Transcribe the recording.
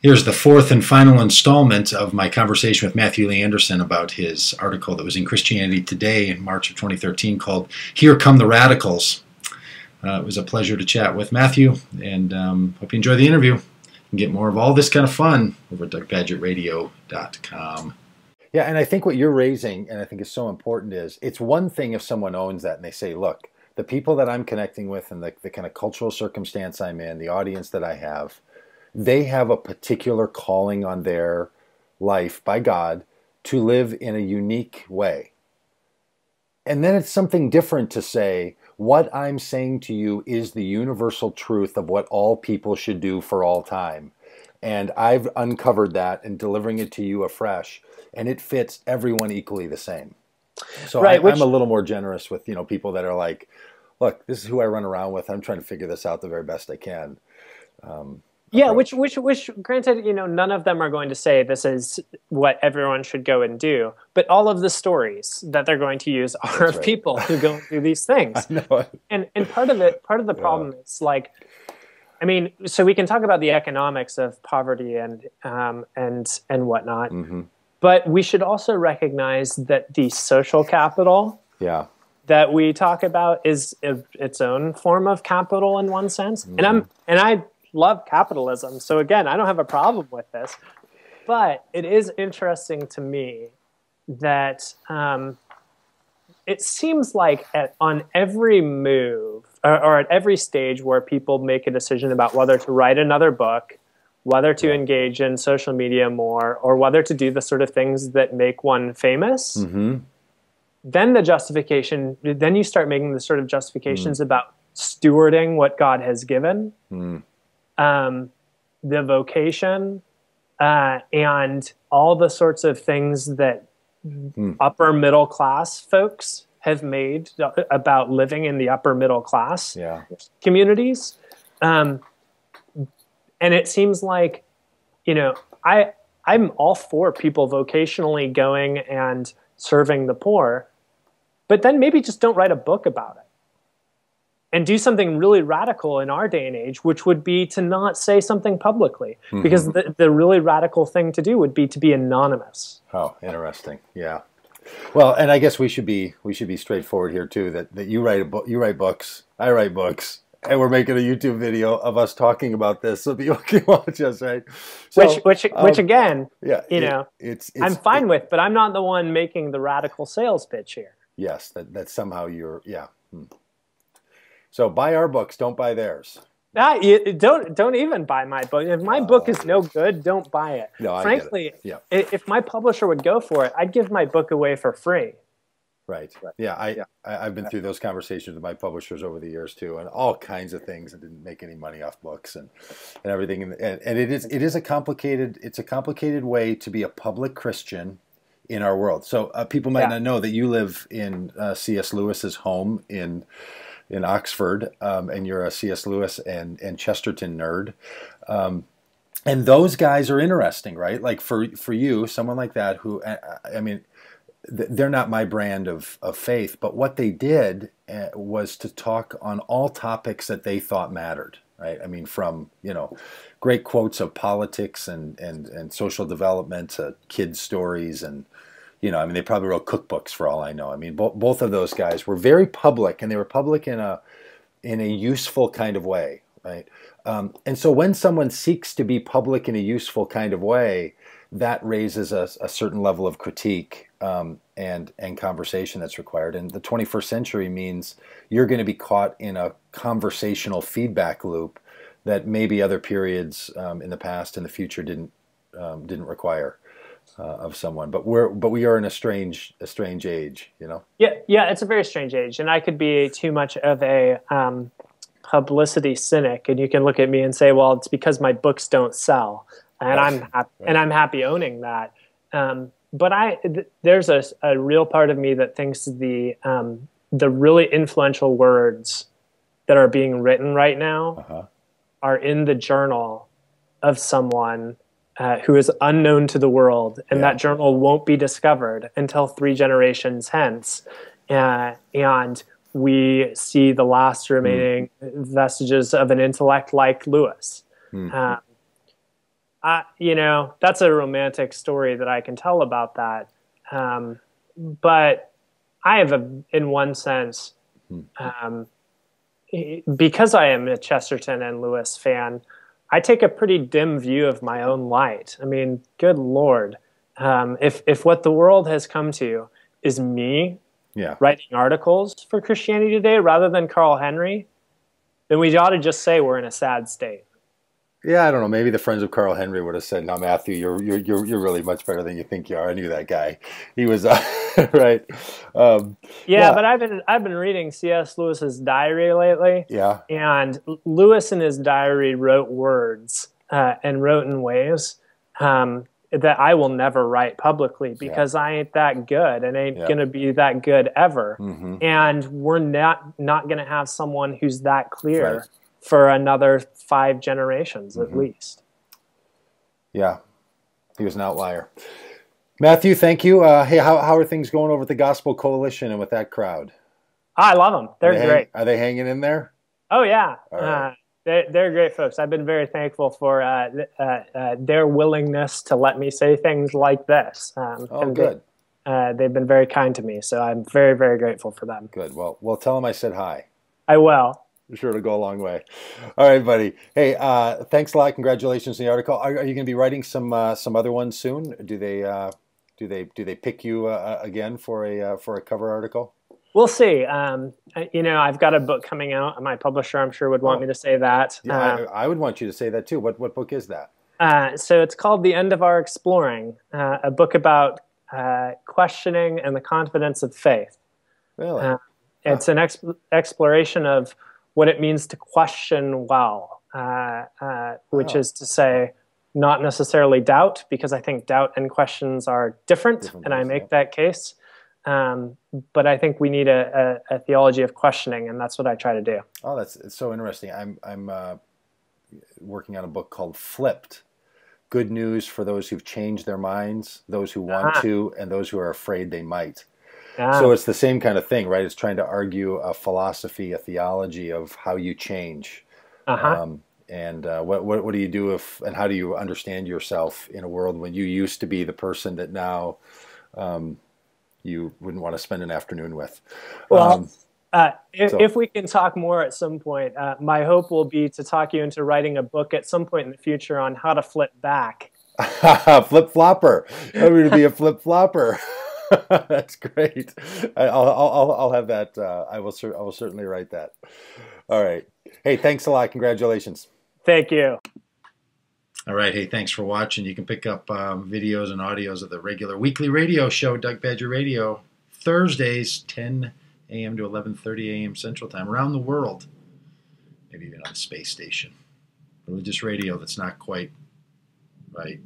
Here's the fourth and final installment of my conversation with Matthew Lee Anderson about his article that was in Christianity Today in March of 2013 called Here Come the Radicals. It was a pleasure to chat with Matthew, and hope you enjoy the interview. You can get more of all this kind of fun over at DougPagittRadio.com. Yeah, and I think what you're raising, and I think is so important, is it's one thing if someone owns that and they say, look, the people that I'm connecting with and the kind of cultural circumstance I'm in, the audience that I have, they have a particular calling on their life by God to live in a unique way. And then it's something different to say, what I'm saying to you is the universal truth of what all people should do for all time. And I've uncovered that and delivering it to you afresh, and it fits everyone equally the same. So right, I'm a little more generous with, people that are like, look, this is who I run around with. I'm trying to figure this out the very best I can. Yeah, which granted, none of them are going to say this is what everyone should go and do. But all of the stories that they're going to use are of people who go and do these things. I know. And part of the problem is so we can talk about the economics of poverty and whatnot. Mm-hmm. But we should also recognize that the social capital that we talk about is its own form of capital in one sense. Mm-hmm. And I love capitalism. So again, I don't have a problem with this. But it is interesting to me that it seems like on every move or at every stage where people make a decision about whether to write another book, whether to engage in social media more, or whether to do the sort of things that make one famous, then you start making the sort of justifications about stewarding what God has given, the vocation, and all the sorts of things that upper middle class folks have made about living in the upper middle class communities. And it seems like, I'm all for people vocationally going and serving the poor, but then maybe just don't write a book about it. And do something really radical in our day and age, which would be to not say something publicly. Mm-hmm. Because the really radical thing to do would be to be anonymous. Oh, interesting. Yeah. Well, and I guess we should be straightforward here too. That you write books, I write books, and we're making a YouTube video of us talking about this, so people can watch us, right? So, which again, I'm fine with, but I'm not the one making the radical sales pitch here. Yes, that somehow you're So buy our books, don't buy theirs. Don't even buy my book. If my book is no good, don't buy it. No, frankly, if my publisher would go for it, I'd give my book away for free. Right. Yeah, I've been through those conversations with my publishers over the years too, and all kinds of things. I didn't make any money off books and everything. And it is a complicated way to be a public Christian in our world. So people might not know that you live in C.S. Lewis's home in Oxford, and you're a C.S. Lewis and Chesterton nerd. And those guys are interesting, right? Like for you, someone like that who, they're not my brand of faith, but what they did was to talk on all topics that they thought mattered, right? I mean, from, great quotes of politics and social development to kids' stories and, they probably wrote cookbooks for all I know. I mean, both of those guys were very public, and they were public in a useful kind of way, right? And so when someone seeks to be public in a useful kind of way, that raises a certain level of critique and conversation that's required. And the 21st century means you're going to be caught in a conversational feedback loop that maybe other periods in the past and the future didn't require. Of someone, but we are in a strange age, Yeah, it's a very strange age, and I could be too much of a publicity cynic, and you can look at me and say, well, it's because my books don't sell, and I'm happy owning that. But there's a real part of me that thinks the really influential words that are being written right now are in the journal of someone who is unknown to the world, and that journal won't be discovered until 3 generations hence. And we see the last remaining vestiges of an intellect like Lewis. You know, that's a romantic story that I can tell about that. But I have in one sense, because I am a Chesterton and Lewis fan, I take a pretty dim view of my own light. I mean, good Lord. If what the world has come to is me writing articles for Christianity Today rather than Carl Henry, then we ought to just say we're in a sad state. Yeah, I don't know. Maybe the friends of Carl Henry would have said, "No, Matthew, you're really much better than you think you are." I knew that guy. He was right. But I've been reading C.S. Lewis's diary lately. Yeah, and Lewis in his diary wrote words and wrote in ways that I will never write publicly because I ain't that good and ain't gonna be that good ever. And we're not gonna have someone who's that clear for another 5 generations at least. Yeah, he was an outlier. Matthew, thank you. Hey, how are things going over at the Gospel Coalition and with that crowd? I love them. They're great. Are they hanging in there? Oh, yeah. Right. They're great folks. I've been very thankful for their willingness to let me say things like this. Good. They've been very kind to me, so I'm very, very grateful for them. Good. Well, tell them I said hi. I will. I'm sure to go a long way. All right, buddy. Hey, thanks a lot. Congratulations on the article. Are you going to be writing some other ones soon? Do they pick you again for a cover article? We'll see. You know, I've got a book coming out. My publisher, I'm sure, would want me to say that. Yeah, I would want you to say that too. What book is that? So it's called The End of Our Exploring, a book about questioning and the confidence of faith. Really? It's an exploration of what it means to question well, which is to say, not necessarily doubt, because I think doubt and questions are different and I make that case. But I think we need a theology of questioning, and that's what I try to do. Oh, it's so interesting. I'm working on a book called Flipped: Good News for Those Who've Changed Their Minds, Those Who Want to, and Those Who Are Afraid They Might. So it's the same kind of thing, right? It's trying to argue a philosophy, a theology of how you change. And what do you do and how do you understand yourself in a world when you used to be the person that now you wouldn't want to spend an afternoon with? Well, if we can talk more at some point, my hope will be to talk you into writing a book at some point in the future on how to flip back. Flip-flopper. I'm going to be a flip-flopper. That's great. I'll have that. I will certainly write that. All right. Hey, thanks a lot. Congratulations. Thank you. All right. Hey, thanks for watching. You can pick up videos and audios of the regular weekly radio show, Doug Pagitt Radio, Thursdays, 10 a.m. to 11:30 a.m. Central Time, around the world. Maybe even on the space station. Religious radio that's not quite right.